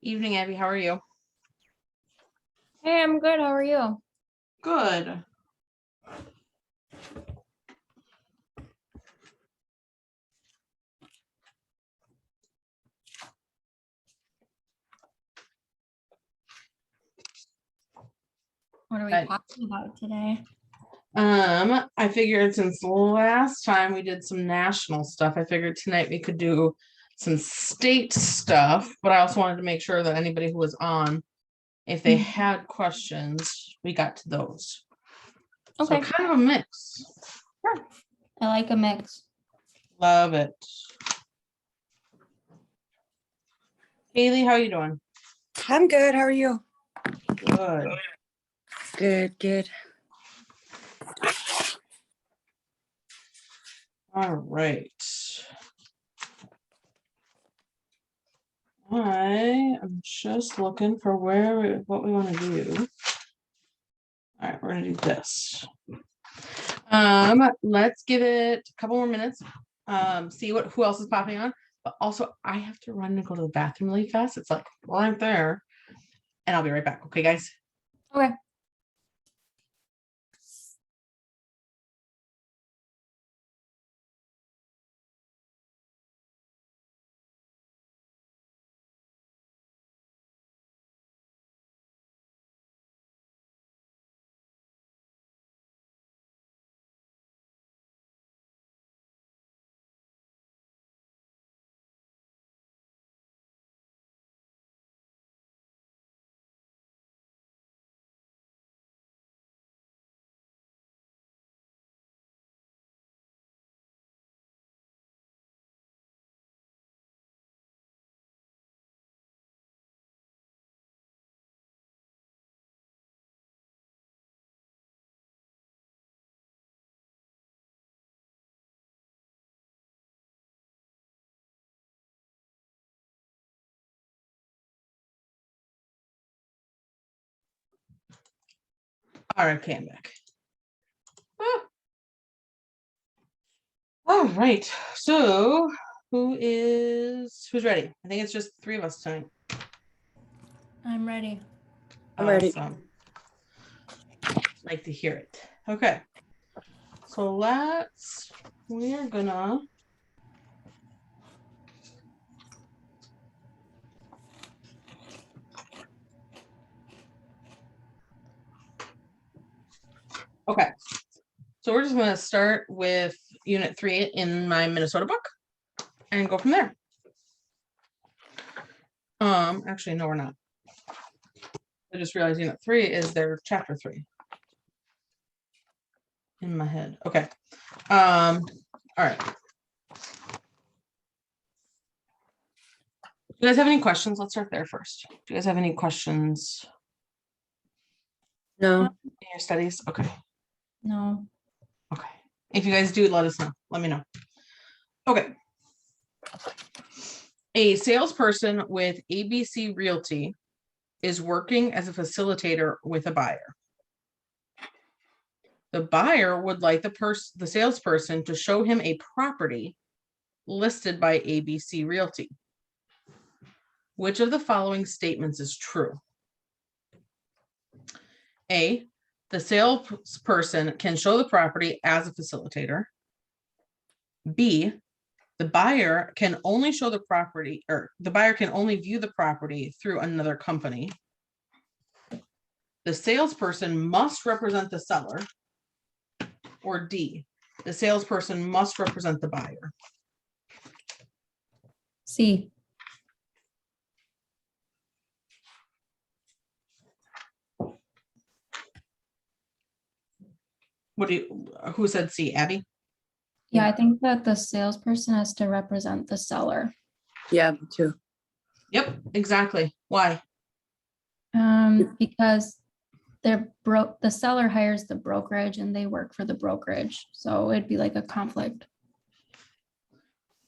Evening, Abby. How are you? Hey, I'm good. How are you? Good. What are we Good. talking about today? I figured since last time we did some national stuff, I figured tonight we could do some state stuff, but I also wanted to make sure that anybody who was on, if they had questions, we got to those. Okay. So kind of a mix. Sure. I like a mix. Love it. Haley, how you doing? I'm good. How are you? Good. Good. All right. I am just looking for what we want to do. All right, we're gonna do this. Let's give it a couple more minutes. See who else is popping on. But also, I have to run and go to the bathroom really fast. It's like right there, and I'll be right back. Okay, guys. Okay. All right, okay, I'm back. All right. So who's ready? I think it's just three of us tonight. I'm ready. I'm ready. Awesome. Like to hear it. Okay. So we're gonna okay. So we're just gonna start with Unit 3 in my Minnesota book and go from there. Actually, no, we're not. I just realized Unit 3 is their Chapter 3 in my head. Okay. All right. Do you guys have any questions? Let's start there first. Do you guys have any questions No. in your studies? Okay. No. Okay. If you guys do, let us know. Let me know. Okay. A salesperson with ABC Realty is working as a facilitator with a buyer. The buyer would like the salesperson to show him a property listed by ABC Realty. Which of the following statements is true? A, the salesperson can show the property as a facilitator. B, the buyer can only show the property, or the buyer can only view the property through another company. The salesperson must represent the seller. Or D, the salesperson must represent the buyer. C. Who said C, Abby? Yeah, I think that the salesperson has to represent the seller. Yeah, me too. Yep, exactly. Why? Because the seller hires the brokerage and they work for the brokerage. So it'd be like a conflict.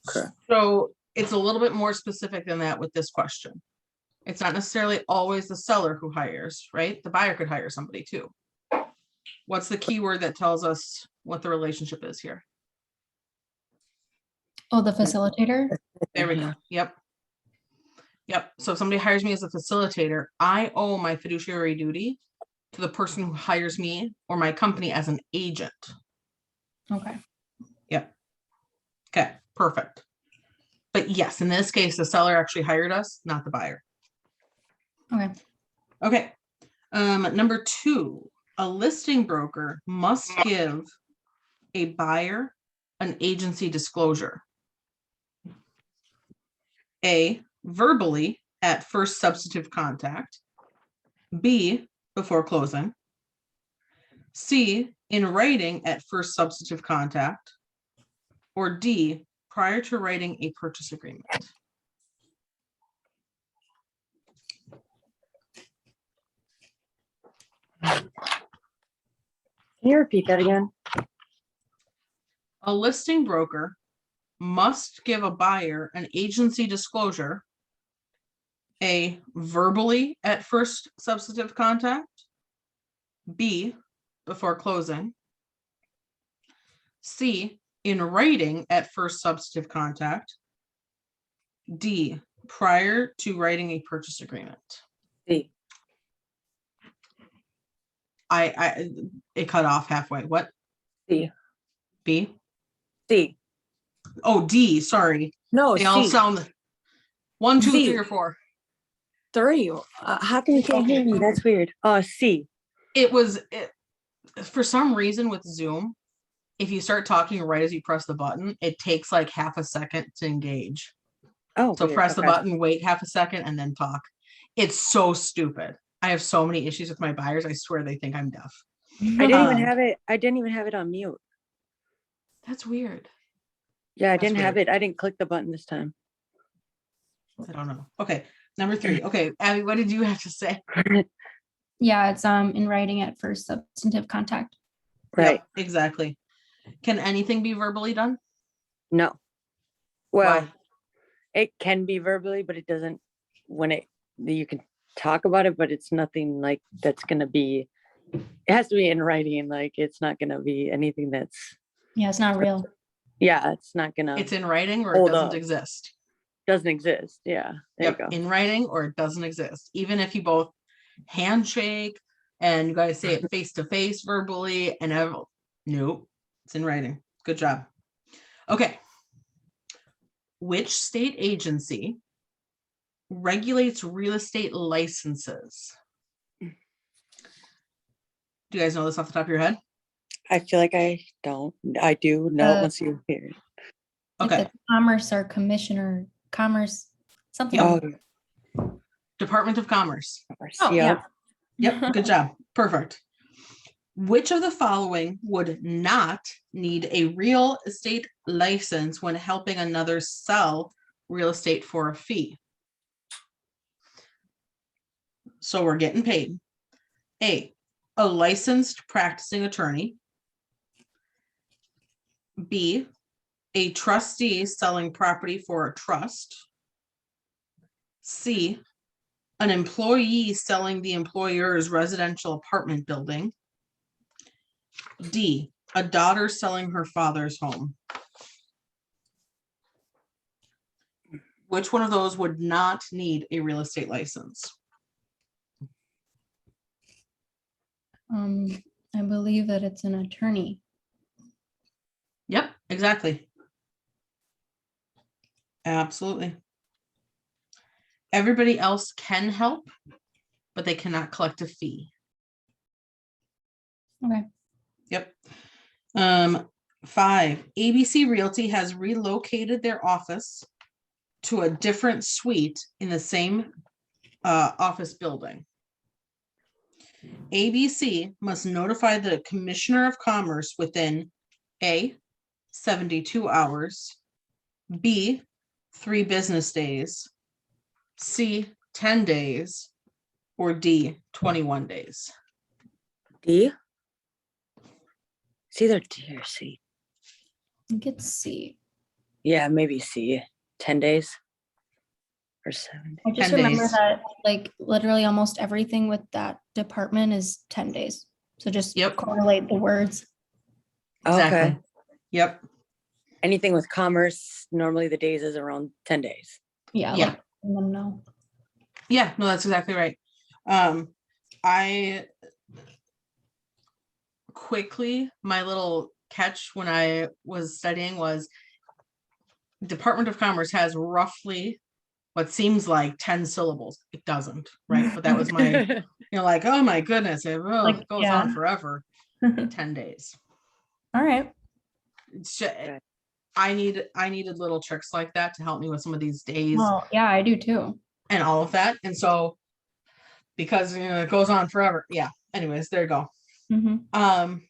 Okay. So it's a little bit more specific than that with this question. It's not necessarily always the seller who hires, right? The buyer could hire somebody too. What's the key word that tells us what the relationship is here? Oh, the facilitator? There we go. Yep. Yep. So if somebody hires me as a facilitator, I owe my fiduciary duty to the person who hires me or my company as an agent. Okay. Yep. Okay, perfect. But yes, in this case, the seller actually hired us, not the buyer. Okay. Okay. Number 2, a listing broker must give a buyer an agency disclosure. A, verbally at first substantive contact. B, before closing. C, in writing at first substantive contact. Or D, prior to writing a purchase agreement. Can you repeat that again? A listing broker must give a buyer an agency disclosure. A, verbally at first substantive contact. B, before closing. C, in writing at first substantive contact. D, prior to writing a purchase agreement. C. It cut off halfway. What? C. B? C. Oh, D, sorry. No, They all C. sound 1, 2, C. 3, or 4. 3. How come you can't hear me? That's weird. C. For some reason with Zoom, if you start talking right as you press the button, it takes like half a second to engage. Oh, So weird. press the Okay. button, wait half a second, and then talk. It's so stupid. I have so many issues with my buyers. I swear they think I'm deaf. I didn't even Um, have it. I didn't even have it on mute. That's weird. Yeah, I That's didn't have weird. it. I didn't click the button this time. I don't know. Okay, number 3. Okay, Abby, what did you have to say? Yeah, it's in writing at first substantive contact. Right. Yep, exactly. Can anything be verbally done? No. Well, Why? it can be verbally, but it doesn't you can talk about it, but it's nothing like that's gonna be, it has to be in writing. Like it's not gonna be anything that's, Yeah, it's not real. yeah, it's not gonna, It's in writing or it Hold doesn't up. exist. doesn't exist. Yeah. There Yep, you go. in writing or it doesn't exist. Even if you both handshake and you guys say it face to face verbally and nope, it's in writing. Good job. Okay. Which state agency regulates real estate licenses? Do you guys know this off the top of your head? I feel like I do know Uh, once you hear it. Like Okay. the commerce or commissioner, commerce, something. Yep. Oh, Department of Commerce. of course. Oh, Yep. Yep, good job. Perfect. Which of the following would not need a real estate license when helping another sell real estate for a fee? So we're getting paid. A licensed practicing attorney. B, a trustee selling property for a trust. C, an employee selling the employer's residential apartment building. D, a daughter selling her father's home. Which one of those would not need a real estate license? I believe that it's an attorney. Yep, exactly. Absolutely. Everybody else can help, but they cannot collect a fee. Okay. Yep. 5, ABC Realty has relocated their office to a different suite in the same office building. ABC must notify the Commissioner of Commerce within A, 72 hours, B, 3 business days, C, 10 days, or D, 21 days. D. It's either D or C. I think it's C. Yeah, maybe C. 10 days or 7 days. I just 10 remember days. that like literally almost everything with that department is 10 days. So just Yep. correlate the words. Exactly. Okay. Yep. Anything with commerce, normally the days is around 10 days. Yeah. Yeah. Like, let them know. Yeah, no, that's exactly right. I quickly, my little catch when I was studying was Department of Commerce has roughly what seems like 10 syllables. It doesn't, right? But that was my, like, oh my goodness, it Like, goes yeah. on forever. 10 days. All right. It's just, Okay. I needed little tricks like that to help me with some of these days Well, yeah, I do too. and all of that. And so because it goes on forever. Yeah. Anyways, there you go. Mhm.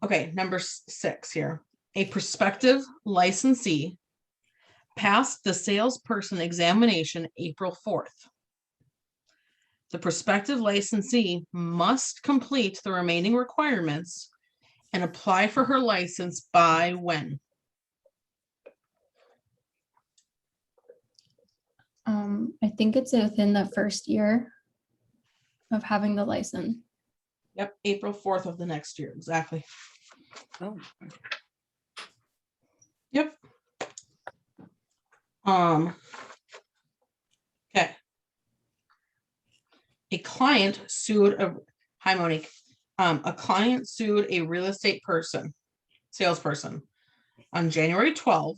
Okay, number 6 here. A prospective licensee passed the salesperson examination April 4th. The prospective licensee must complete the remaining requirements and apply for her license by when? I think it's within the first year of having the license. Yep, April 4th of the next year, exactly. Oh, Yep. Okay. A client sued hi Monique. A client sued a real estate salesperson. On January 12th,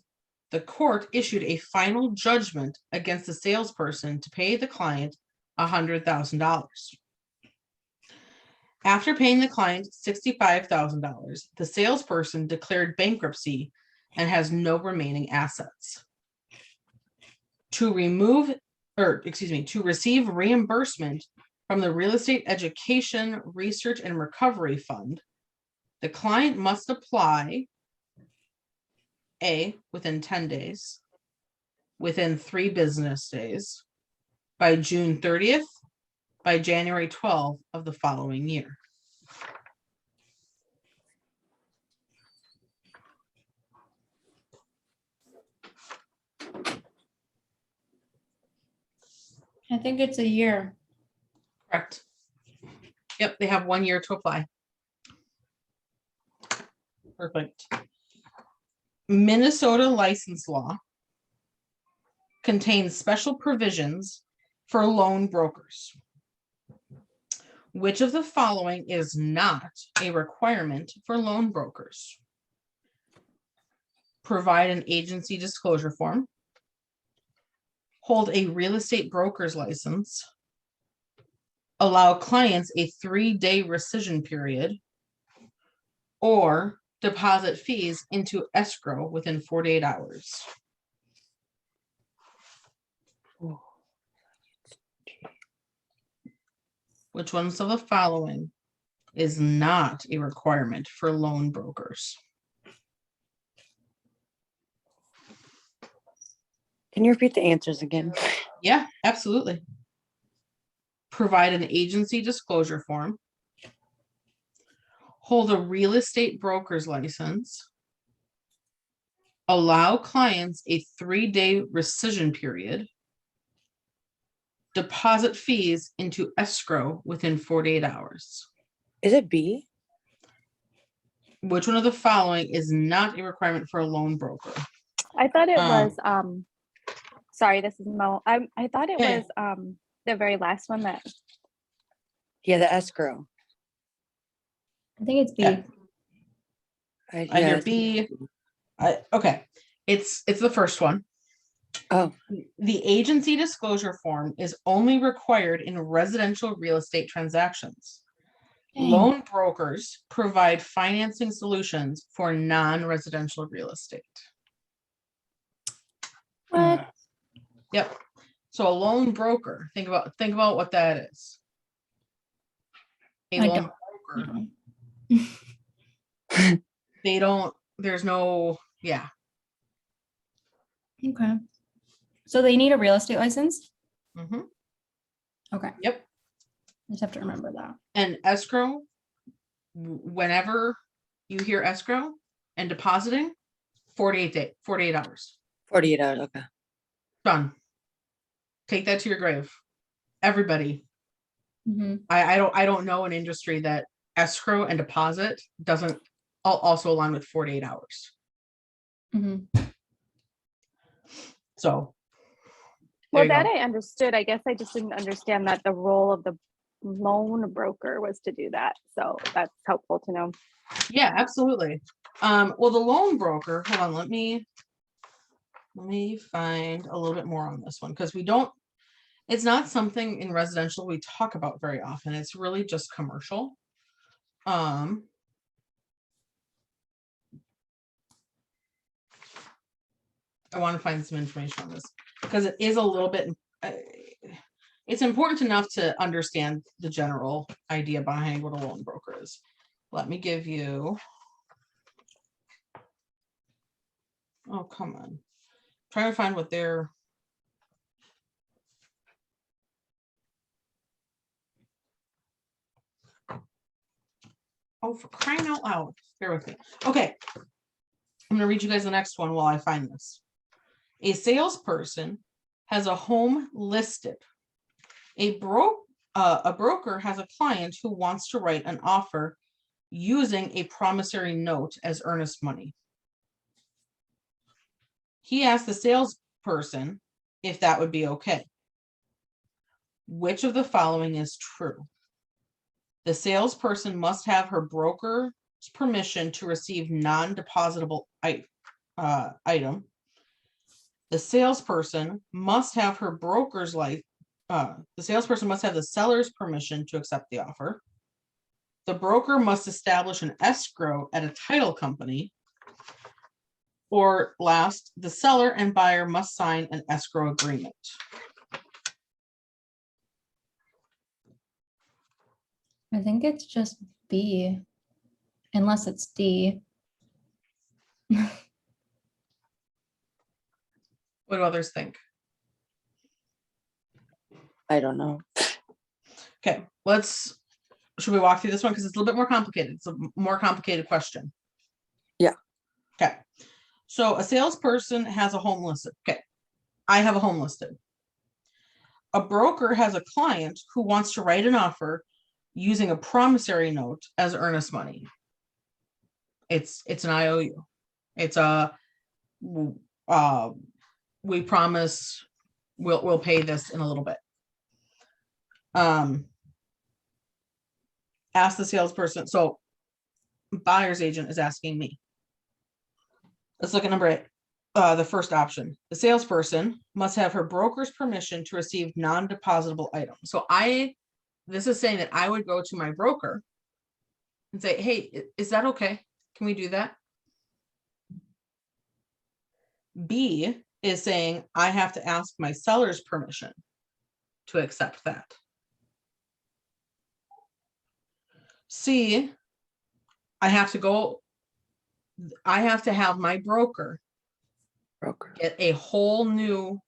the court issued a final judgment against the salesperson to pay the client $100,000. After paying the client $65,000, the salesperson declared bankruptcy and has no remaining assets. To receive reimbursement from the Real Estate Education Research and Recovery Fund, the client must apply A, within 10 days, within 3 business days, by June 30th, by January 12th of the following year. I think it's a year. Correct. Yep, they have 1 year to apply. Perfect. Minnesota license law contains special provisions for loan brokers. Which of the following is not a requirement for loan brokers? Provide an agency disclosure form. Hold a real estate broker's license. Allow clients a 3-day rescission period. Or deposit fees into escrow within 48 hours. Which ones of the following is not a requirement for loan brokers? can you repeat the answers again? Yeah, absolutely. Provide an agency disclosure form. Hold a real estate broker's license. Allow clients a 3-day rescission period. Deposit fees into escrow within 48 hours. Is it B? Which one of the following is not a requirement for a loan broker? I thought it Um, was sorry, this is Mo. I thought it Okay. was the very last one that Yeah, the escrow. I think it's B. Yeah. I hear it's- B. Okay, it's the first one. Oh, The agency disclosure form is only required in residential real estate transactions. Dang. Loan brokers provide financing solutions for non-residential real estate. What? Yep. So a loan broker, think about what that is. A I loan don't. broker, there's no, yeah. Okay. So they need a real estate license? Mhm. Okay. Yep. I just have to remember that. And escrow, whenever you hear escrow and depositing, 48 hours. 48 hours. Okay. Done. Take that to your grave. Everybody. Mhm. I don't know an industry that escrow and deposit doesn't also align with 48 hours. Mhm. So There Well, you that go. I understood. I guess I just didn't understand that the role of the loan broker was to do that. So that's helpful to know. Yeah, absolutely. Well, the loan broker, hold on, let me find a little bit more on this one, because it's not something in residential we talk about very often. It's really just commercial. I want to find some information on this because it is a little bit, it's important enough to understand the general idea behind what a loan broker is. Let me give you. Oh, come on. Trying to find what they're. Oh, for crying out loud. Bear with me. Okay. I'm going to read you guys the next one while I find this. A salesperson has a home listed. A broker has a client who wants to write an offer using a promissory note as earnest money. He asked the salesperson if that would be okay. Which of the following is true? The salesperson must have her broker's permission to receive non-depositable item. The salesperson must have her broker's the salesperson must have the seller's permission to accept the offer. The broker must establish an escrow at a title company. Or last, the seller and buyer must sign an escrow agreement. I think it's just B, unless it's D. What do others think? I don't know. Okay, should we walk through this one? Because it's a little bit more complicated. It's a more complicated question. Yeah. Okay. So a salesperson has a home listed. Okay. I have a home listed. A broker has a client who wants to write an offer using a promissory note as earnest money. It's an IOU. It's we promise we'll pay this in a little bit. Ask the salesperson. So buyer's agent is asking me. Let's look at number 8. The first option. The salesperson must have her broker's permission to receive non-depositable items. So this is saying that I would go to my broker and say, hey, is that okay? Can we do that? B is saying I have to ask my seller's permission to accept that. C, I have to have my broker get a whole new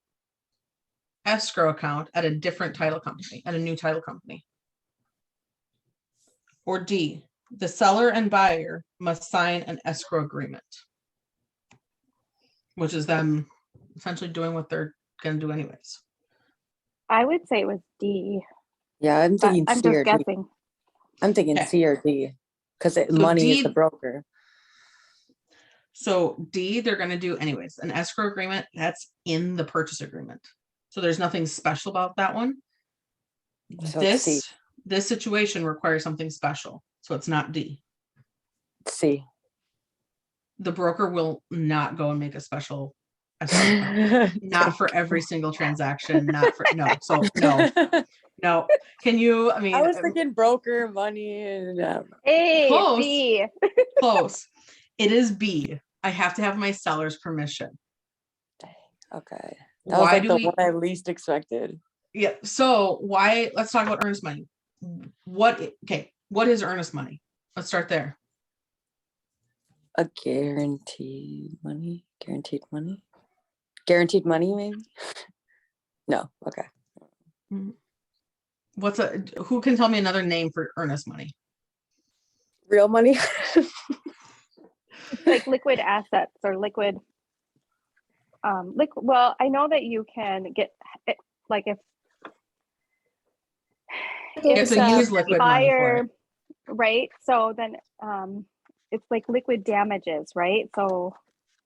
escrow account at a different title company, at a new title company. Or D, the seller and buyer must sign an escrow agreement, which is them essentially doing what they're going to do anyways. I would say it was D. Yeah, I'm But thinking I'm C or just D. guessing. I'm thinking Okay. C or D because So money is D- the broker. So D, they're going to do anyways. An escrow agreement, that's in the purchase agreement. So there's nothing special about that one. So it's C. This situation requires something special. So it's not D. C. The broker will not go and make a special escrow account. Not for every single transaction, no. Can you, I mean, I was thinking broker, money, and A, Close. B. close. It is B. I have to have my seller's permission. okay. That was Why like do the we? one I least expected. Yeah. So why? Let's talk about earnest money. What is earnest money? Let's start there. A guaranteed money, maybe. No. Okay. Who can tell me another name for earnest money? Real money. Like liquid assets or liquid. Well, I know that you can get it, like if It's a use liquid money for it. right? So then it's like liquid damages, right? So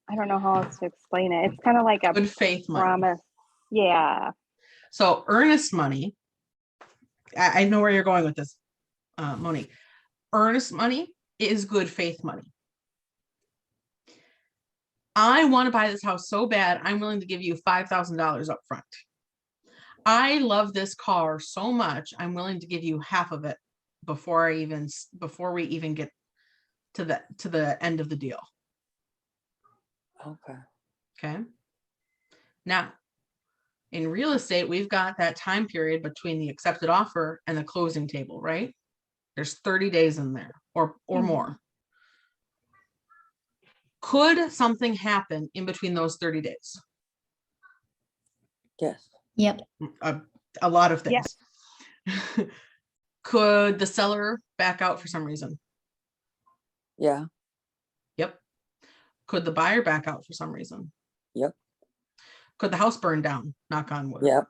I don't know how else to explain it. It's kind of like a Good faith money. promise. Yeah. So earnest money, I know where you're going with this, Monique. Earnest money is good faith money. I want to buy this house so bad, I'm willing to give you $5,000 up front. I love this car so much, I'm willing to give you half of it before we even get to the end of the deal. Okay. Okay. Now, in real estate, we've got that time period between the accepted offer and the closing table, right? There's 30 days in there or Mhm. more. Could something happen in between those 30 days? Yes. Yep. A lot of Yeah. things. Could the seller back out for some reason? Yeah. Yep. Could the buyer back out for some reason? Yep. Could the house burn down? Knock on wood. Yep.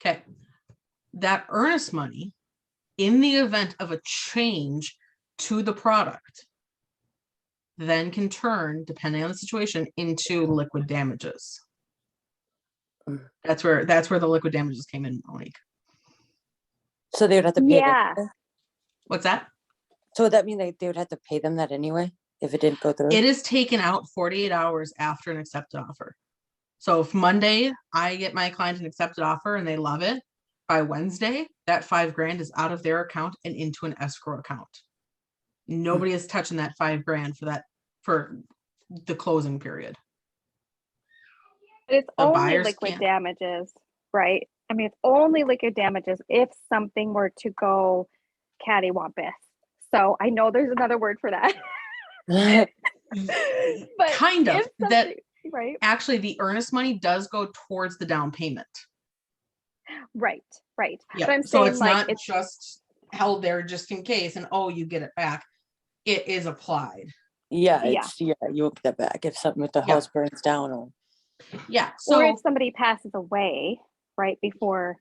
Okay. That earnest money, in the event of a change to the product, then can turn, depending on the situation, into liquid damages. Mm. That's where the liquid damages came in, Monique. So they would have to pay Yeah. them. What's that? So would that mean they would have to pay them that anyway if it didn't go through? It is taken out 48 hours after an accepted offer. So if Monday I get my client an accepted offer and they love it, by Wednesday, that $5,000 is out of their account and into an escrow account. Nobody is touching that $5,000 for the closing period. But it's The only buyers liquid can't. damages, right? I mean, it's only liquid damages if something were to go cattywampus. So I know there's another word for that. But Kind of. if That something- right, actually the earnest money does go towards the down payment. right. Yeah. But I'm So saying it's like not it's just held there just in case and oh, you get it back. It is applied. Yeah, Yeah. it's you will get that back if the Yeah. house burns down or Yeah. or So if somebody passes away, right, before,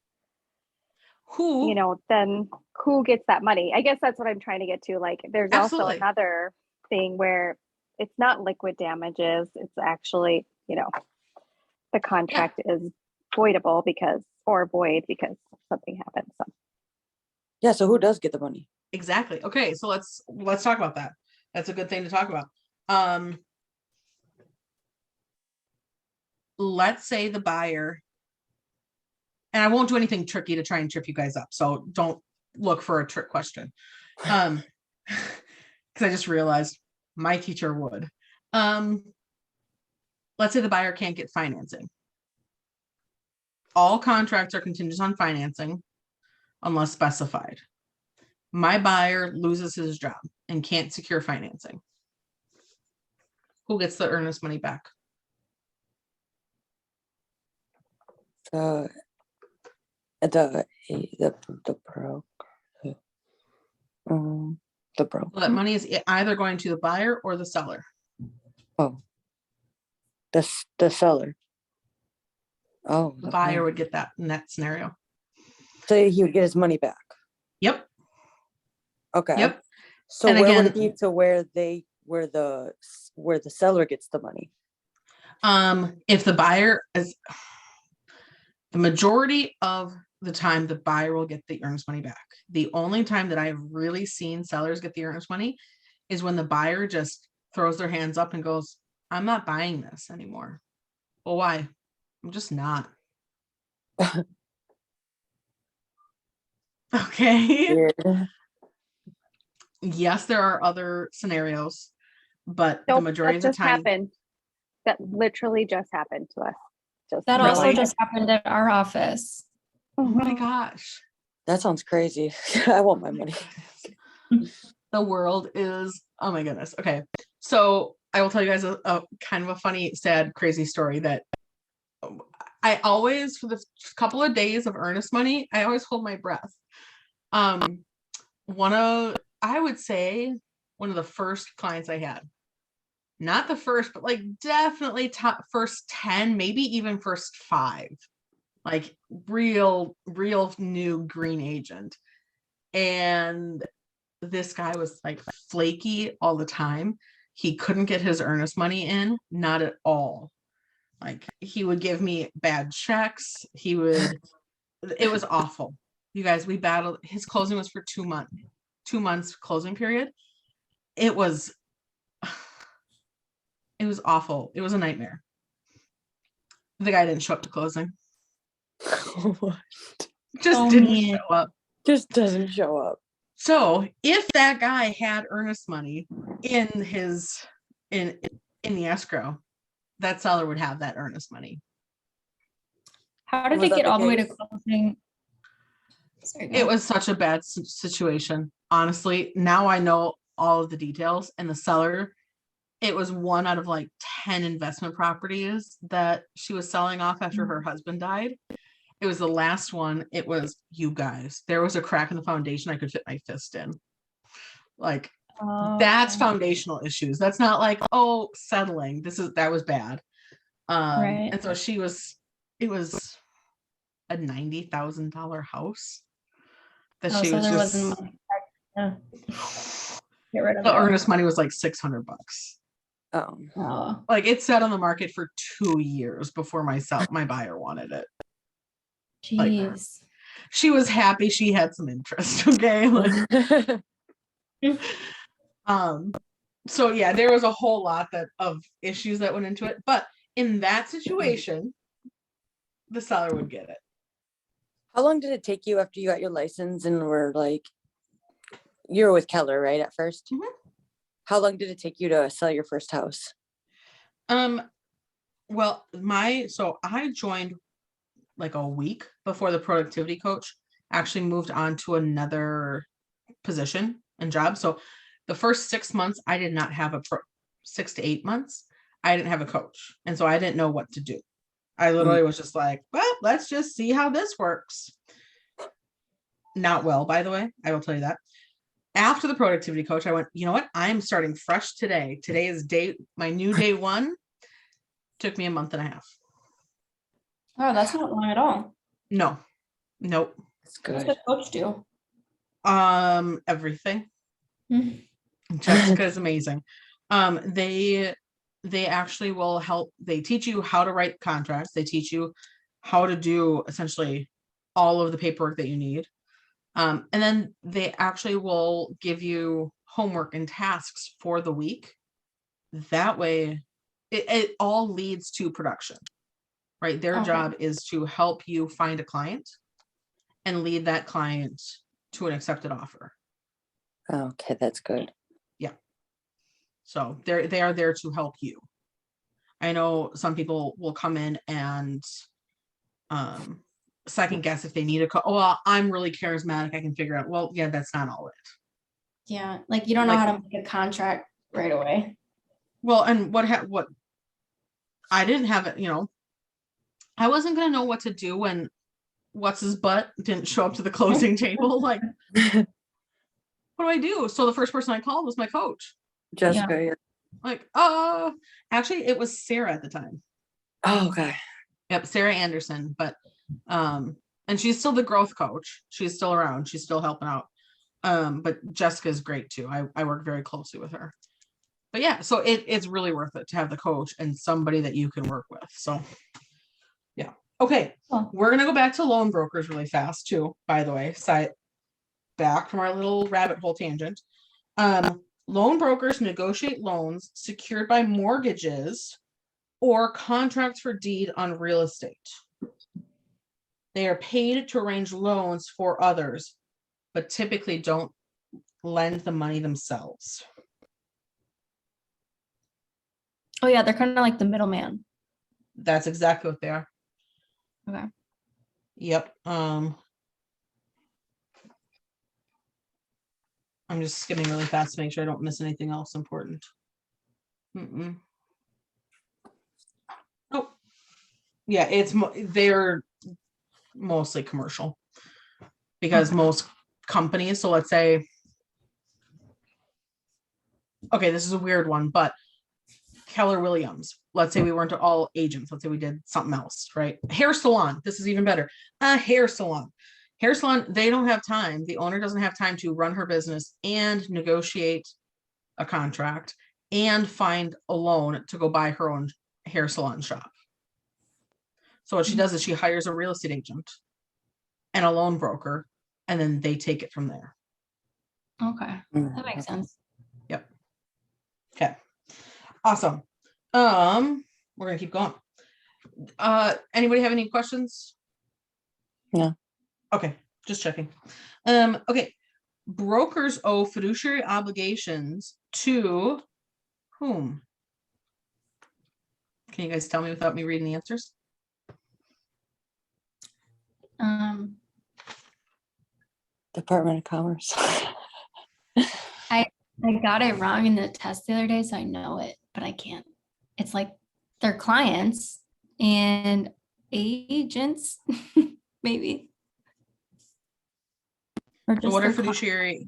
who then who gets that money? I guess that's what I'm trying to get to. Like there's Absolutely. also another thing where it's not liquid damages, it's actually, the contract is voidable void because something happened. So yeah. So who does get the money? exactly. Okay, so let's talk about that. That's a good thing to talk about. Let's say the buyer, and I won't do anything tricky to try and trip you guys up, so don't look for a trick question. Because I just realized my teacher would. Let's say the buyer can't get financing. All contracts are contingent on financing unless specified. My buyer loses his job and can't secure financing. Who gets the earnest money back? The broker. The broker. Well, that money is either going to the buyer or the seller. Oh. The seller. Oh. The buyer would get that in that scenario. So he would get his money back. Yep. Okay. Yep. So And where would again- it be to where the seller gets the money? If the buyer is the majority of the time, the buyer will get the earnest money back. The only time that I've really seen sellers get the earnest money is when the buyer just throws their hands up and goes, I'm not buying this anymore. Well, why? I'm just not. Okay. Weird. Yes, there are other scenarios, but the nope, majority that of the just time, happened. That literally just happened to us. That also Really? just happened at our office. oh my Mhm. gosh. That sounds crazy. I want my money. The world is, oh my goodness. Okay. So I will tell you guys a kind of a funny, sad, crazy story that I always, for the couple of days of earnest money, I always hold my breath. I would say one of the first clients I had, not the first, but like definitely top first 10, maybe even first 5, like real new green agent. And this guy was like flaky all the time. He couldn't get his earnest money in, not at all. Like he would give me bad checks. It was awful. You guys, we battled. His closing was for 2 months closing period. It was awful. It was a nightmare. The guy didn't show up to closing. Just Oh, didn't man. show up. Just doesn't show up. So if that guy had earnest money in the escrow, that seller would have that earnest money. How did Was it that get the all the way to case? closing? Sorry, go It was such a bad situation. Honestly, now I know all of the details, and the seller, it was one out of like 10 investment properties that she was selling off after her husband died. It was the last one. It was, you guys, there was a crack in the foundation I could fit my fist in. Like, Oh, that's okay. foundational issues. That's not like, oh, settling. That was bad. Right. And so it was a $90,000 house that Oh, she so was there just, wasn't much. Yeah. Get rid of the it. earnest money was like $600. Oh, Oh, Like it sat on the market for 2 years before my buyer wanted it. jeez. She was happy she had some interest. Okay. Like, so yeah, there was a whole lot of issues that went into it, but in that situation, the seller would get it. how long did it take you after you got your license and were like, you were with Keller, right, at first? Mhm. How long did it take you to sell your first house? Well, so I joined like a week before the productivity coach actually moved on to another position and job. So the first 6 months, I did not have 6 to 8 months, I didn't have a coach. And so I didn't know what to do. I literally was just like, well, let's just see how this works. Not well, by the way, I will tell you that. After the productivity coach, I went, you know what? I'm starting fresh today. Today is my new day one. Took me a month and a half. Oh, that's not long at all. No, nope. That's What's good. the coach do? Everything. Mhm. Jessica is amazing. They actually will help. They teach you how to write contracts. They teach you how to do essentially all of the paperwork that you need. And then they actually will give you homework and tasks for the week. That way, it all leads to production, right? Their Okay. job is to help you find a client and lead that client to an accepted offer. Okay, that's good. So they are there to help you. I know some people will come in and second guess if they need oh, well, I'm really charismatic, I can figure out. Well, yeah, that's not all it. Yeah, like you don't know how to make a contract right away. Well, and what I didn't have it, I wasn't gonna know what to do when what's his butt didn't show up to the closing table. Like, what do I do? So the first person I called was my coach. Jessica, yeah. Like, actually it was Sarah at the time. Oh, okay. Yep, Sarah Anderson, but and she's still the growth coach. She's still around. She's still helping out. But Jessica's great too. I work very closely with her. But yeah, so it's really worth it to have the coach and somebody that you can work with. So yeah. Okay. Cool. We're gonna go back to loan brokers really fast too, by the way. Back from our little rabbit hole tangent. Loan brokers negotiate loans secured by mortgages or contracts for deed on real estate. They are paid to arrange loans for others, but typically don't lend the money themselves. Oh yeah, they're kind of like the middleman. That's exactly what they are. Okay. Yep. I'm just skimming really fast to make sure I don't miss anything else important. Oh, yeah, they're mostly commercial because most companies, so let's say, okay, this is a weird one, but Keller Williams, let's say we weren't all agents, let's say we did something else, right? Hair salon, this is even better. A hair salon, they don't have time. The owner doesn't have time to run her business and negotiate a contract and find a loan to go buy her own hair salon shop. So what she does is she hires a real estate agent and a loan broker, and then they take it from there. Okay, that makes sense. Okay. Awesome. We're gonna keep going. Anybody have any questions? No. Okay, just checking. Okay. Brokers owe fiduciary obligations to whom? Can you guys tell me without me reading the answers? Department of Commerce. I got it wrong in the test the other day, so I know it, but I can't. It's like they're clients and agents, maybe. Or So just what are their cli- fiduciary?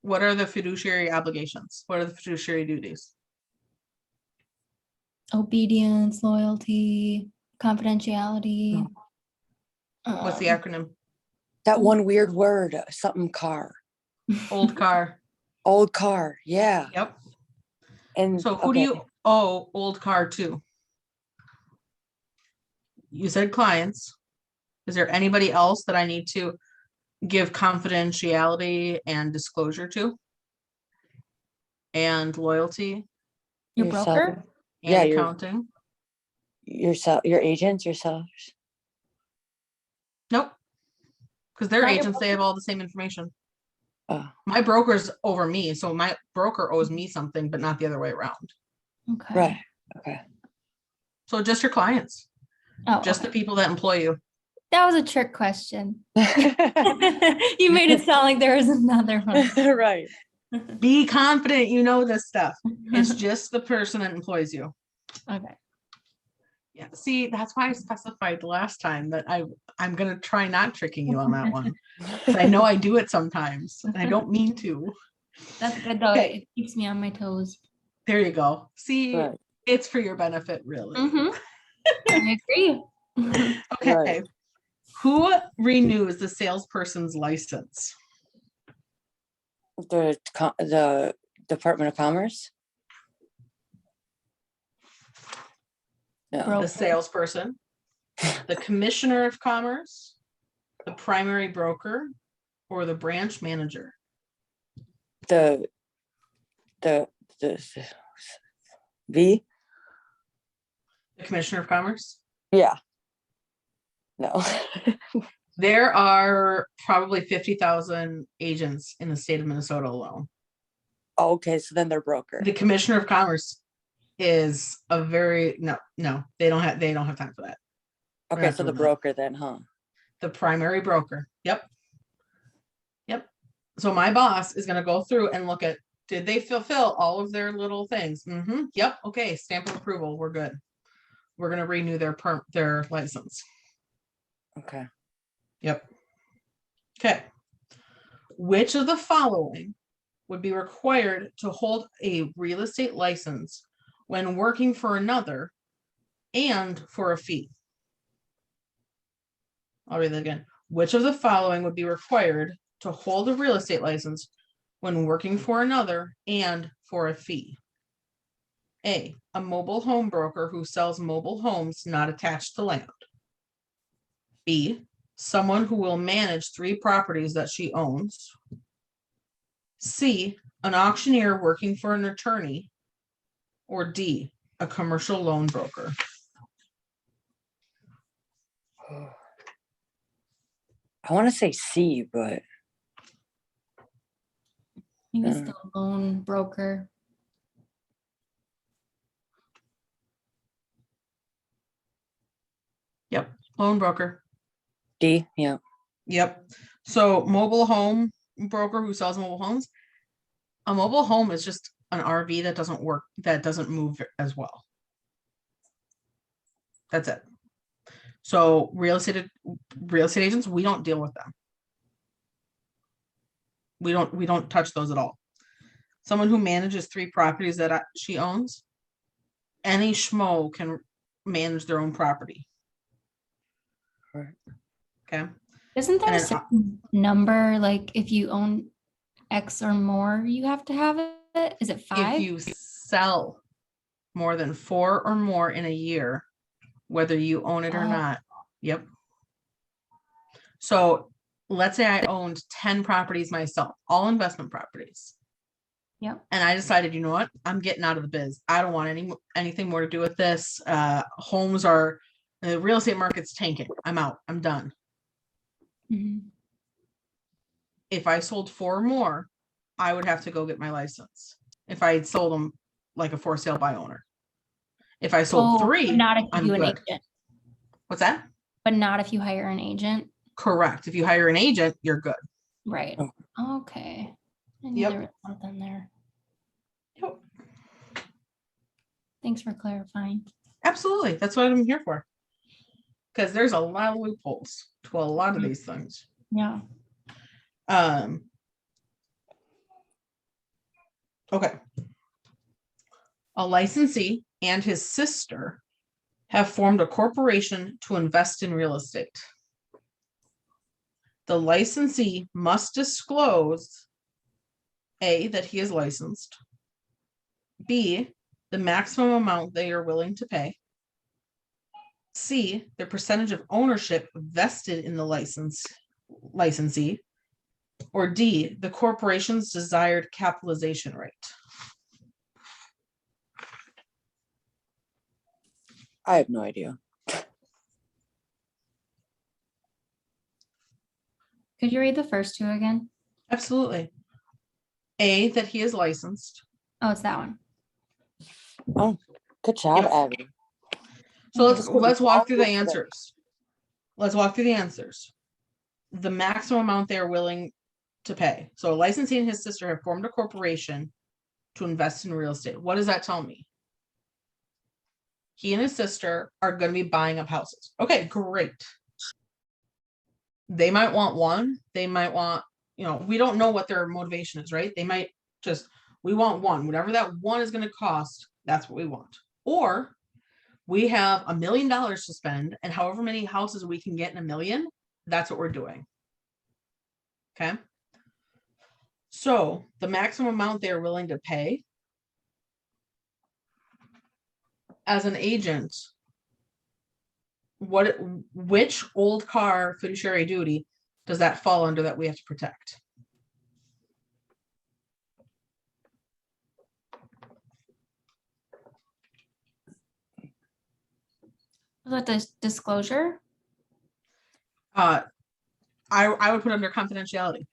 What are the fiduciary obligations? What are the fiduciary duties? obedience, loyalty, confidentiality. What's the acronym? That one weird word, something car. Old car. Old car. Yeah. Yep. And So who do you owe old car to? You said clients. Is there anybody else that I need to give confidentiality and disclosure to? And loyalty Your yourself, broker? and Yeah, your- accounting? yourself, your agents, yourselves. Nope. Because they're Not your agents, they have all the same information. Oh, My broker's over me, so my broker owes me something, but not the other way around. Okay. right. Okay. So just your clients, Oh, just okay. the people that employ you. That was a trick question. You made it sound like there was another one. Right. Be confident you know this stuff. It's just the person that employs you. Okay. Yeah, see, that's why I specified last time that I'm gonna try not tricking you on that one. 'Cause I know I do it sometimes, and I don't mean to. That's good though. Okay. It keeps me on my toes. There you go. See, Right. it's for your benefit, really. Mhm. I agree. Okay. Right. Who renews the salesperson's license? The Department of Commerce. No. Bro- The Okay. salesperson, the commissioner of commerce, the primary broker, or the branch manager? The V. The commissioner of commerce? Yeah. No. There are probably 50,000 agents in the state of Minnesota alone. Okay, so then they're broker. The commissioner of commerce is a very, no, they don't have time for that. Okay, not so the doing that. broker then, huh? The primary broker. Yep. So my boss is gonna go through and look at, did they fulfill all of their little things? Yep. Okay, stamp of approval. We're good. We're gonna renew their license. Okay. Yep. Okay. Which of the following would be required to hold a real estate license when working for another and for a fee? I'll read that again. Which of the following would be required to hold a real estate license when working for another and for a fee? A mobile home broker who sells mobile homes not attached to land. B, someone who will manage 3 properties that she owns. C, an auctioneer working for an attorney. Or D, a commercial loan broker. I want to say C, but I think it's the loan broker. Yep, loan broker. D. Yeah. Yep. So mobile home broker who sells mobile homes. A mobile home is just an RV that doesn't work, that doesn't move as well. That's it. So real estate agents, we don't deal with them. We don't touch those at all. Someone who manages 3 properties that she owns, any schmo can manage their own property. Right. Okay. Isn't there And a then, certain number, like if you own X or more, you have to have it? Is it 5? if you sell more than 4 or more in a year, whether you own it or Oh. not, Yep. So let's say I owned 10 properties myself, all investment properties. Yep. And I decided, you know what? I'm getting out of the biz. I don't want anything more to do with this. Homes are, the real estate market's tanking. I'm out. I'm done. Mhm. If I sold 4 more, I would have to go get my license. If I had sold them like a for sale by owner. If I sold Oh, but 3, not if you I'm do an good. agent, What's that? but not if you hire an agent. Correct. If you hire an agent, you're good. Right. Oh. Okay. I knew Yep. there was something there. Yep. Thanks for clarifying. Absolutely. That's what I'm here for. Because there's a lot of loopholes to a lot of these things. Yeah. Okay. A licensee and his sister have formed a corporation to invest in real estate. The licensee must disclose A, that he is licensed, B, the maximum amount they are willing to pay, C, the percentage of ownership vested in the licensee, or D, the corporation's desired capitalization rate. I have no idea. Could you read the first two again? Absolutely. A, that he is licensed. Oh, it's that one. Oh, good job, Yep. Abby. So This was let's walk all through the good today. answers. Let's walk through the answers. The maximum amount they are willing to pay. So a licensee and his sister have formed a corporation to invest in real estate. What does that tell me? He and his sister are going to be buying up houses. Okay, great. They might want one. They might want, we don't know what their motivation is, right? They might just, we want one. Whatever that one is going to cost, that's what we want. Or we have $1 million to spend, and however many houses we can get in 1 million, that's what we're doing. Okay. So the maximum amount they're willing to pay as an agent, which old car fiduciary duty does that fall under that we have to protect? Was it this disclosure? I would put under confidentiality.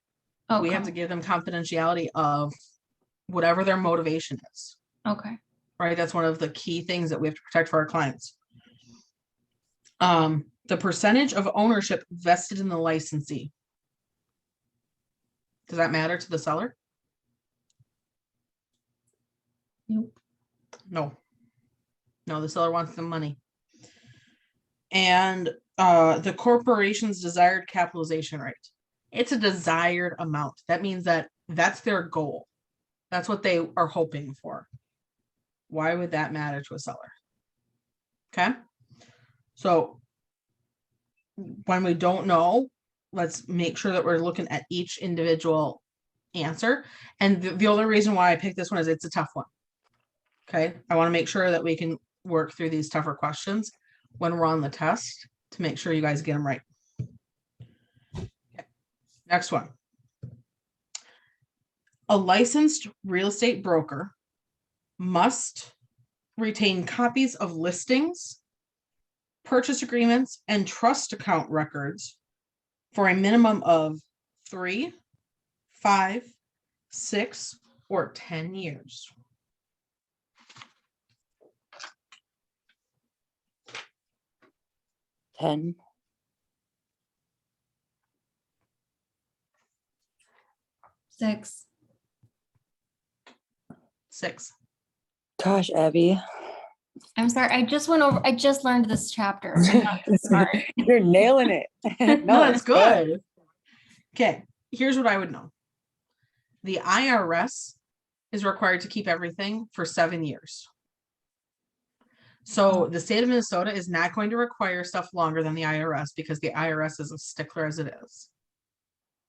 Oh, We have to give them confidentiality of whatever their motivation is, okay. right? That's one of the key things that we have to protect for our clients. The percentage of ownership vested in the licensee. Does that matter to the seller? Nope. No, the seller wants the money. And the corporation's desired capitalization rate. It's a desired amount. That means that that's their goal. That's what they are hoping for. Why would that matter to a seller? Okay. So when we don't know, let's make sure that we're looking at each individual answer. And the only reason why I picked this one is it's a tough one. Okay. I want to make sure that we can work through these tougher questions when we're on the test to make sure you guys get them right. Okay. Next one. A licensed real estate broker must retain copies of listings, purchase agreements, and trust account records for a minimum of 3, 5, 6, or 10 years. Ten. 6. 6. Gosh, Abby. I'm sorry. I just learned this chapter. I'm not smart. You're nailing it. No, that's good. Okay, here's what I would know. The IRS is required to keep everything for 7 years. So the state of Minnesota is not going to require stuff longer than the IRS because the IRS is a stickler as it is.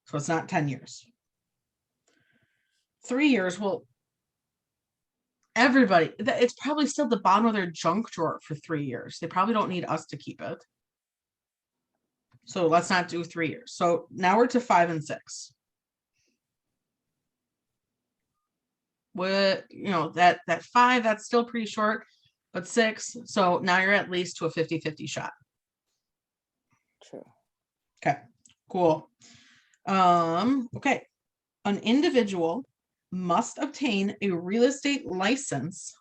So it's not 10 years. 3 years, well, everybody, it's probably still the bottom of their junk drawer for 3 years. They probably don't need us to keep it. So let's not do 3 years. So now we're to 5 and 6. What, that 5, that's still pretty short, but 6, so now you're at least to a 50-50 shot. True. Okay, cool. Okay. An individual must obtain a real estate license.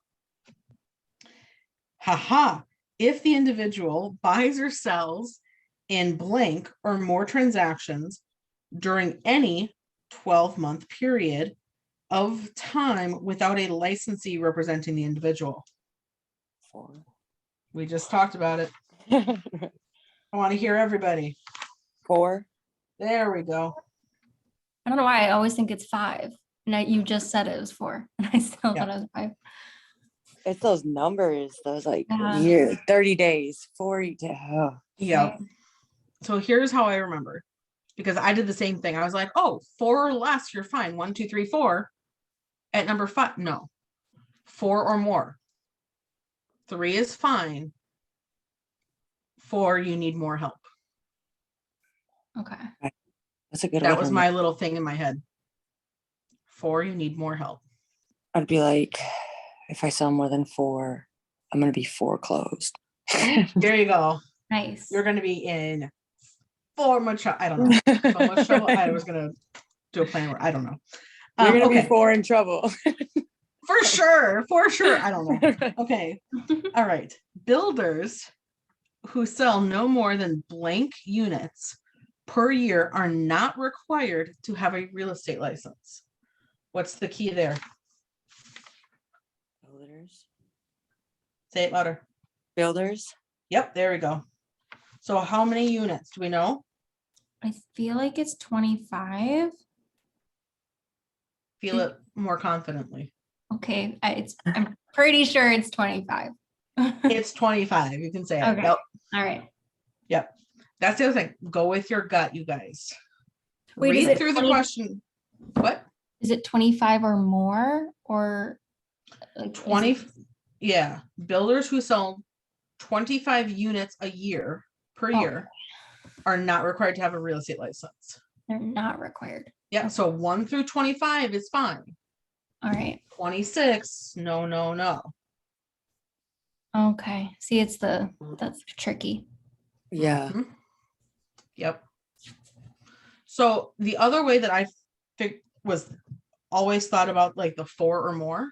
Haha, if the individual buys or sells in blank or more transactions during any 12-month period of time without a licensee representing the individual. 4. We just talked about it. I want to hear everybody. 4. There we go. I don't know why I always think it's 5. And you just said it was 4. And I still thought it was 5. It's those numbers, those like Yeah. years, 30 days, 40 days. Oh. Yeah. Right. So here's how I remember, because I did the same thing. I was like, oh, 4 or less, you're fine. 1, 2, 3, 4. At number 5, no. 4 or more. 3 is fine. 4, you need more help. Okay. That's a good That one. was my little thing in my head. 4, you need more help. I'd be like, if I sell more than 4, I'm going to be foreclosed. There you go. Nice. You're going to be in so much trouble. I don't know. So much trouble. I was going to do a plan where I don't know. You're going to Okay. be 4 in trouble. For sure. For sure. I don't know. Okay. All right. Builders who sell no more than blank units per year are not required to have a real estate license. What's the key there? Builders. Say it louder. Builders. Yep, there we go. So how many units do we know? I feel like it's 25. Feel it more confidently. Okay. I'm pretty sure it's 25. It's 25. You can say it. Okay. Yep. All right. Yep. That's the other thing. Go with your gut, you guys. Wait, is Read it through the 20 question. What? Is it 25 or more or like, is 20. it- Yeah. Builders who sell 25 units a year per Oh. year are not required to have a real estate license. They're not required. Yeah. So 1 through 25 is fine. All right. 26, no, no, no. Okay. See, that's tricky. Yeah. Mhm. Yep. So the other way that I was always thought about like the 4 or more.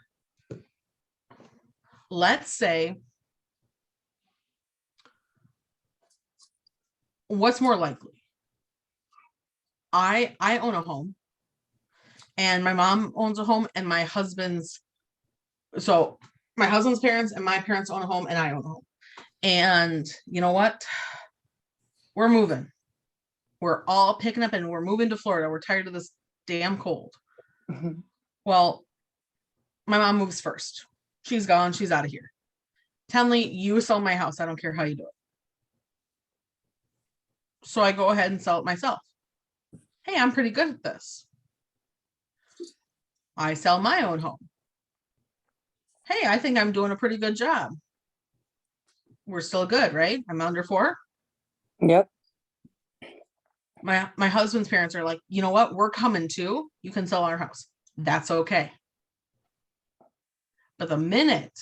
Let's say, what's more likely? I own a home and my mom owns a home and my husband's parents and my parents own a home and I own a home. And you know what? We're moving. We're all picking up and we're moving to Florida. We're tired of this damn cold. Mhm. Well, my mom moves first. She's gone. She's out of here. Tenley, you sell my house. I don't care how you do it. So I go ahead and sell it myself. Hey, I'm pretty good at this. I sell my own home. Hey, I think I'm doing a pretty good job. We're still good, right? I'm under 4. Yep. My husband's parents are like, you know what? We're coming too. You can sell our house. That's okay. But the minute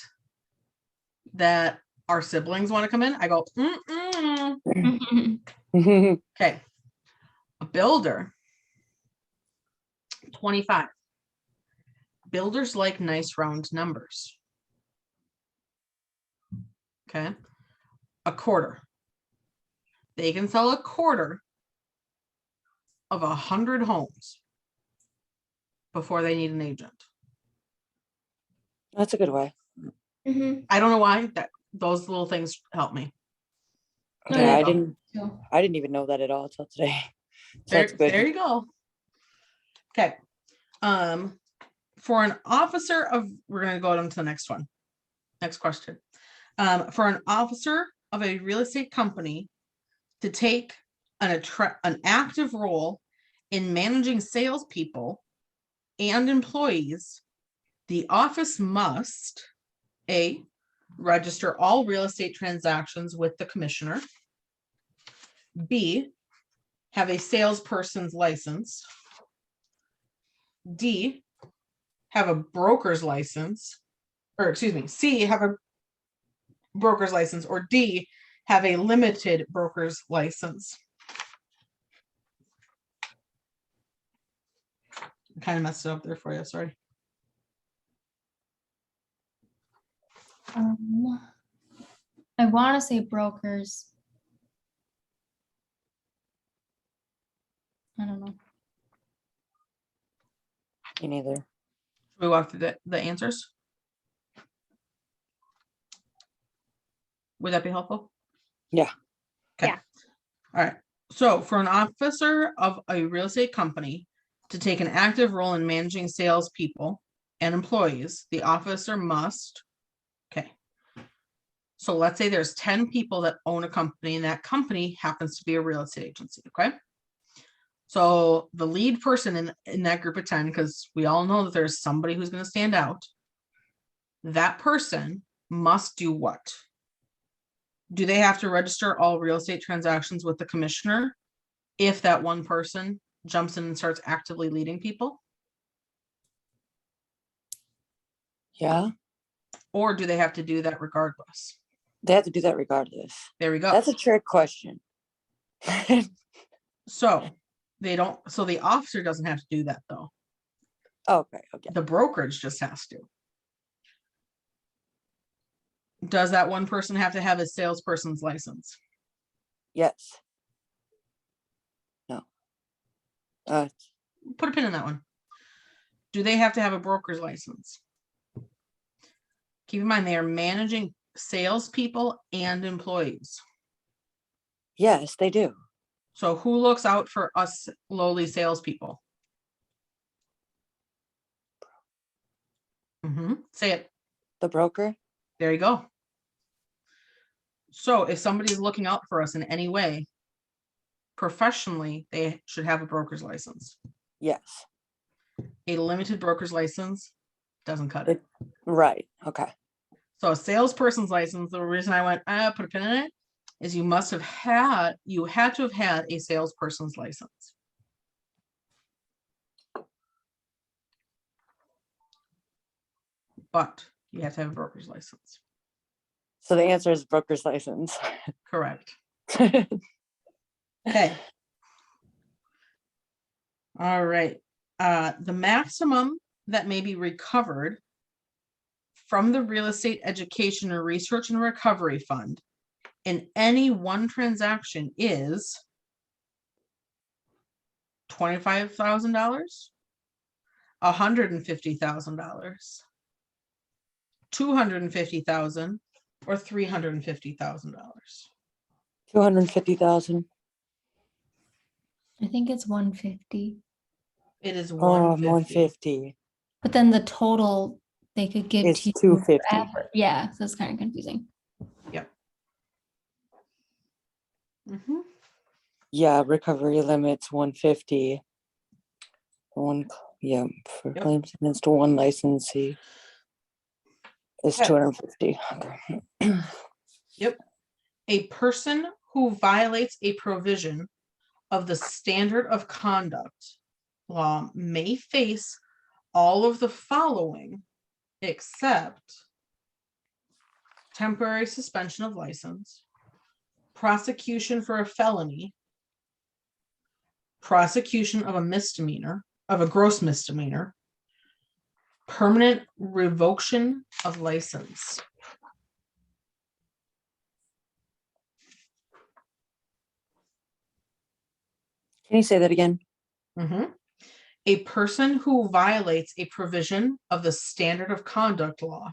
that our siblings want to come in, I go, okay. A builder, 25. Builders like nice round numbers. Okay. A quarter. They can sell a quarter of 100 homes before they need an agent. That's a good way. Mhm. I don't know why those little things help me. No, Yeah, yeah. I didn't even know that at all till today. So There, that's good. there you go. Okay. For an officer of, we're going to go on to the next one. Next question. For an officer of a real estate company to take an active role in managing salespeople and employees, the office must A, register all real estate transactions with the commissioner. B, have a salesperson's license. D, have a broker's license, or excuse me, C, have a broker's license, or D, have a limited broker's license. I kind of messed it up there for you, sorry. I want to say brokers. I don't know. Me neither. Should we walk through the answers? Would that be helpful? Yeah. Okay. Yeah. All right. So for an officer of a real estate company to take an active role in managing salespeople and employees, the officer must, okay. So let's say there's 10 people that own a company and that company happens to be a real estate agency, okay? So the lead person in that group of 10, because we all know that there's somebody who's going to stand out, that person must do what? Do they have to register all real estate transactions with the commissioner if that one person jumps in and starts actively leading people? Yeah, Or do they have to do that regardless? they have to do that regardless. There we go. That's a trick question. So they don't, so the officer doesn't have to do that though. Okay, okay. The brokerage just has to. Does that one person have to have a salesperson's license? Yes. No. Put a pin in that one. Do they have to have a broker's license? Keep in mind, they are managing salespeople and employees. Yes, they do. So who looks out for us lowly salespeople? Say it. The broker? There you go. So if somebody's looking out for us in any way, professionally, they should have a broker's license. Yes. A limited broker's license doesn't cut it. Right. Okay. So a salesperson's license, the reason I went, put a pin in it, is you had to have had a salesperson's license. But you have to have a broker's license. So the answer is broker's license. Correct. Okay. All right. The maximum that may be recovered from the real estate education or research and recovery fund in any one transaction is $25,000, $150,000, $250,000, or $350,000. 250,000. I think it's 150. It is Oh, 150. 150. But then the total they could give It's to you 250. forever. Yeah, so it's kind of confusing. Mhm. Yeah, recovery limits 150. For Yep. claims against one licensee is Okay. 250. Yep. A person who violates a provision of the standard of conduct law may face all of the following except temporary suspension of license, prosecution for a felony, prosecution of a misdemeanor, of a gross misdemeanor, permanent revocation of license. Can you say that again? Mhm. A person who violates a provision of the standard of conduct law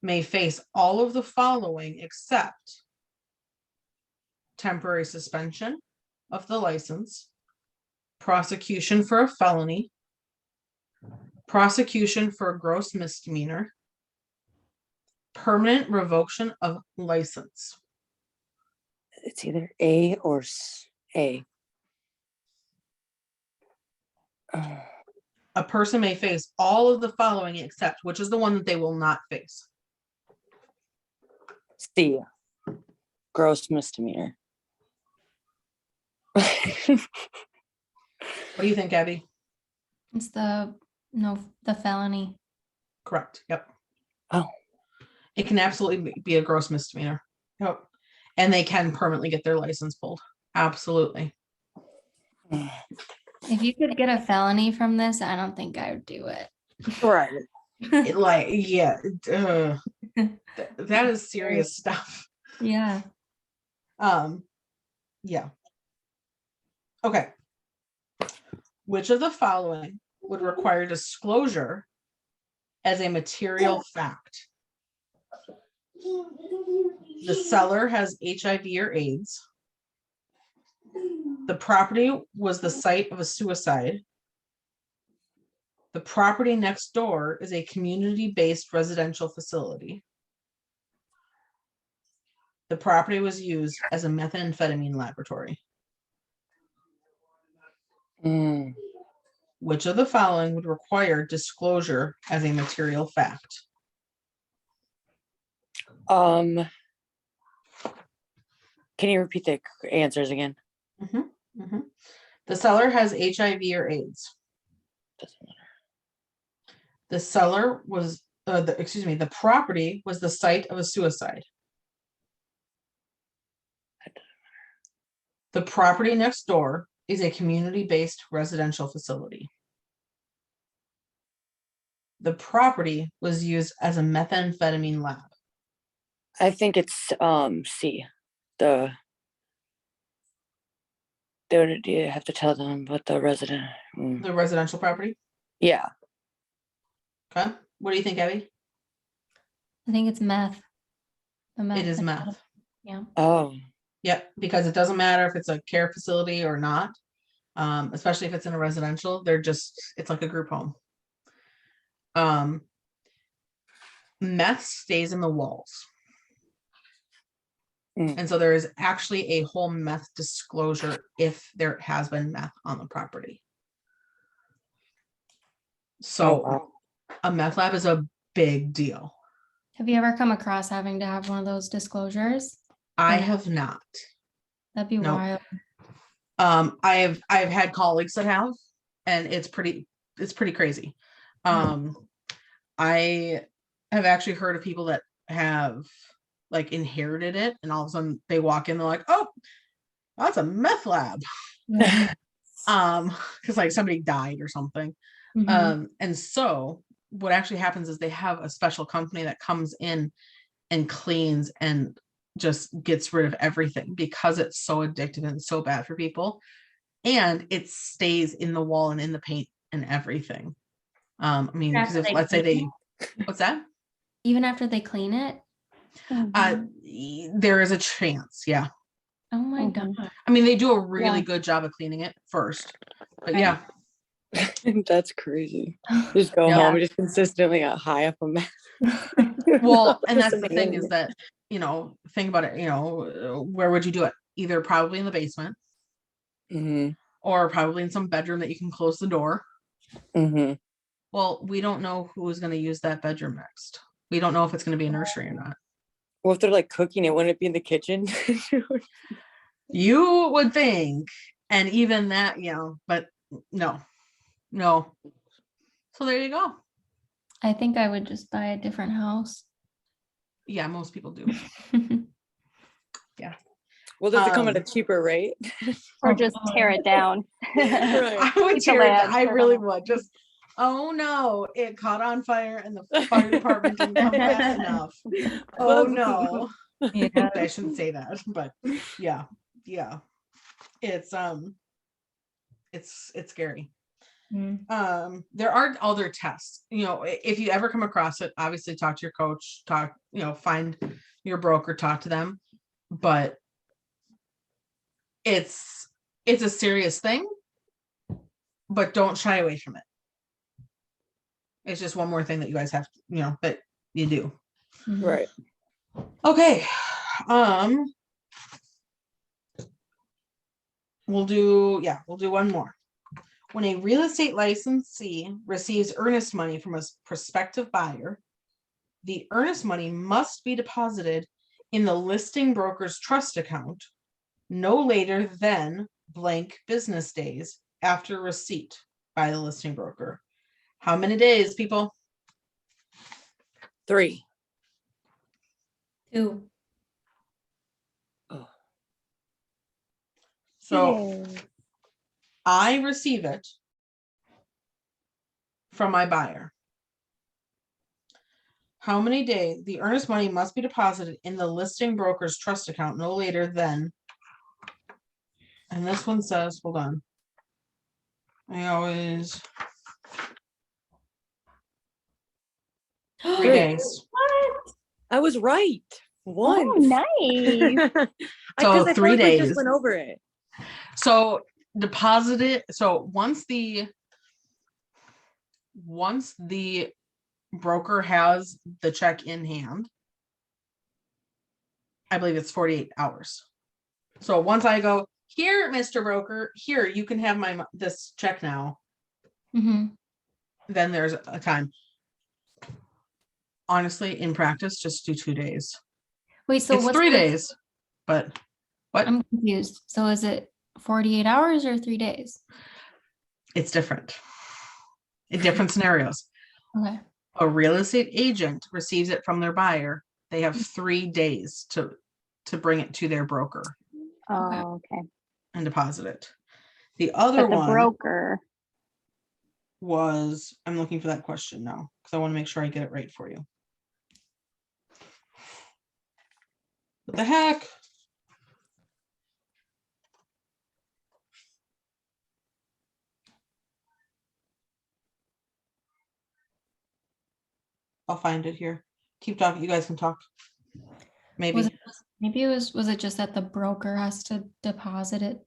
may face all of the following except temporary suspension of the license, prosecution for a felony, prosecution for a gross misdemeanor, permanent revocation of license. It's either A or A. A person may face all of the following except, which is the one that they will not face? C. Gross misdemeanor. What do you think, Abby? It's the felony. Correct. Yep. Oh. It can absolutely be a gross misdemeanor. Yep. And they can permanently get their license pulled. Absolutely. If you could get a felony from this, I don't think I would do it. Right. Yeah. That is serious stuff. Yeah. Yeah. Okay. Which of the following would require disclosure as a material fact? The seller has HIV or AIDS. The property was the site of a suicide. The property next door is a community-based residential facility. The property was used as a methamphetamine laboratory. Mm. Which of the following would require disclosure as a material fact? Can you repeat the answers again? The seller has HIV or AIDS. Doesn't matter. The seller was, the property was the site of a suicide. The property next door is a community-based residential facility. The property was used as a methamphetamine lab. I think it's C. You have to tell them about the resident. The residential property. Yeah. Okay. What do you think, Abby? I think it's meth. It is meth. Yeah. Oh. Yep, because it doesn't matter if it's a care facility or not, especially if it's in a residential, it's like a group home. Meth stays in the walls. And so there is actually a whole meth disclosure if there has been meth on the property. So a meth lab is a big deal. Have you ever come across having to have one of those disclosures? I have not. That'd be wild. I've had colleagues that have, and it's pretty crazy. I have actually heard of people that have like inherited it, and all of a sudden they walk in, they're like, oh, that's a meth lab. Because like somebody died or something. And so what actually happens is they have a special company that comes in and cleans and just gets rid of everything because it's so addictive and so bad for people, and it stays in the wall and in the paint and everything. I mean, because if let's say what's that? Even after they clean it? There is a chance, yeah. Oh my God. I mean, they do a really good job of cleaning it first, but yeah. That's crazy. Just go home and just consistently got high up on meth. Well, and that's the thing is that, think about it, where would you do it? Either probably in the basement, or probably in some bedroom that you can close the door. Well, we don't know who is going to use that bedroom next. We don't know if it's going to be a nursery or not. Well, if they're like cooking it, wouldn't it be in the kitchen? You would think, and even that, but no. So there you go. I think I would just buy a different house. Yeah, most people do. Yeah. Well, does it come at a cheaper rate? Or just tear it down. I would tear it down. I really would. Just, oh no, it caught on fire and the fire department didn't come fast enough. Oh no. Yeah. I shouldn't say that, but yeah. It's scary. There are other tests, if you ever come across it, obviously talk to your coach, find your broker, talk to them, but it's a serious thing, but don't shy away from it. It's just one more thing that you guys have to, that you do. Right. Okay. We'll do one more. When a real estate licensee receives earnest money from a prospective buyer, the earnest money must be deposited in the listing broker's trust account no later than blank business days after receipt by the listing broker. How many days, people? 3. 2. Oh, So I receive it from my buyer. How many days? The earnest money must be deposited in the listing broker's trust account no later than, and this one says, hold on. I always, 3 3. days. I was right. Oh, Once. nice. So I 3 feel like we days. just went over it. So deposit it. So once the broker has the check in hand, I believe it's 48 hours. So once I go, here, Mr. Broker, here, you can have this check now, Mm-hmm. then there's a time. Honestly, in practice, just do 2 days. Wait, so It's what's 3 the- days, but what? I'm confused. So is it 48 hours or 3 days? It's different. In different scenarios. Okay. A real estate agent receives it from their buyer. They have 3 days to bring it to their broker Oh, okay. and deposit it. The other But the one broker, was, I'm looking for that question now because I want to make sure I get it right for you. What the heck? I'll find it here. Keep talking. You guys can talk. Maybe. Maybe was it just that the broker has to deposit it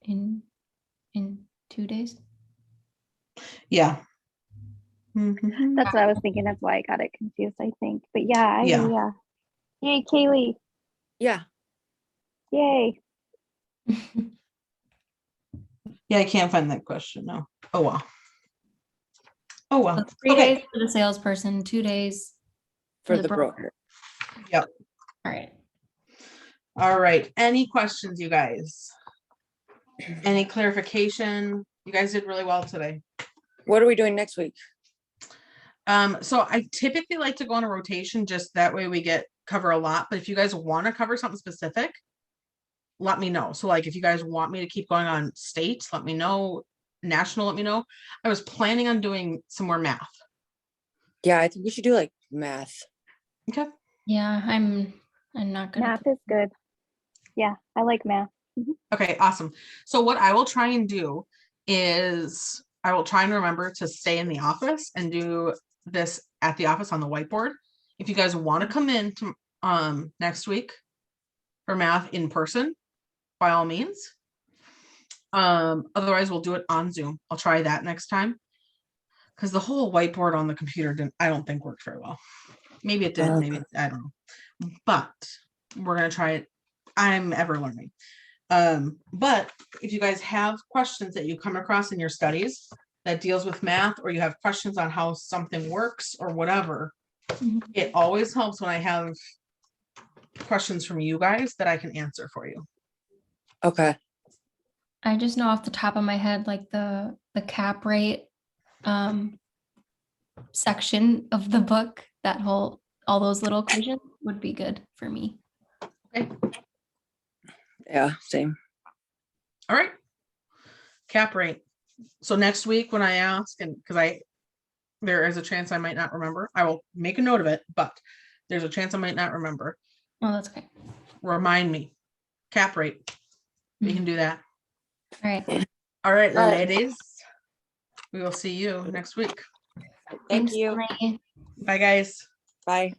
in 2 days? Yeah. Mhm. that's what I was thinking. That's why I got it confused, I think. But yeah, Yeah. Yay, Kaylee. Yeah. Yay. Yeah, I can't find that question. No. Oh well. Oh well. So 3 Okay. days for the salesperson, 2 days For the broker. Yep. All right. All right. Any questions, you guys? Any clarification? You guys did really well today. What are we doing next week? So I typically like to go on a rotation, just that way we cover a lot. But if you guys want to cover something specific, let me know. So like if you guys want me to keep going on state, let me know. National, let me know. I was planning on doing some more math. Yeah, I think we should do like math. Okay. Yeah, I'm not gonna. Math is good. Yeah, I like math. Okay, awesome. So what I will try and do is I will try and remember to stay in the office and do this at the office on the whiteboard. If you guys want to come in to next week for math in person, by all means. Otherwise we'll do it on Zoom. I'll try that next time. Because the whole whiteboard on the computer I don't think worked very well. Maybe it did, maybe I don't know. But we're gonna try it. I'm ever learning. But if you guys have questions that you come across in your studies that deals with math, or you have questions on how something works or whatever, Mhm. it always helps when I have questions from you guys that I can answer for you. Okay. I just know off the top of my head, like the cap rate section of the book, all those little equations would be good for me. Okay. Yeah, same. All right. Cap rate. So next week when I ask, and because there is a chance I might not remember, I will make a note of it, but there's a chance I might not remember. Oh, that's okay. Remind me. Cap rate. We can do that. All right. All right, All right. ladies. We will see you next week. Thank Thanks, you. Lenny. Bye, guys. Bye.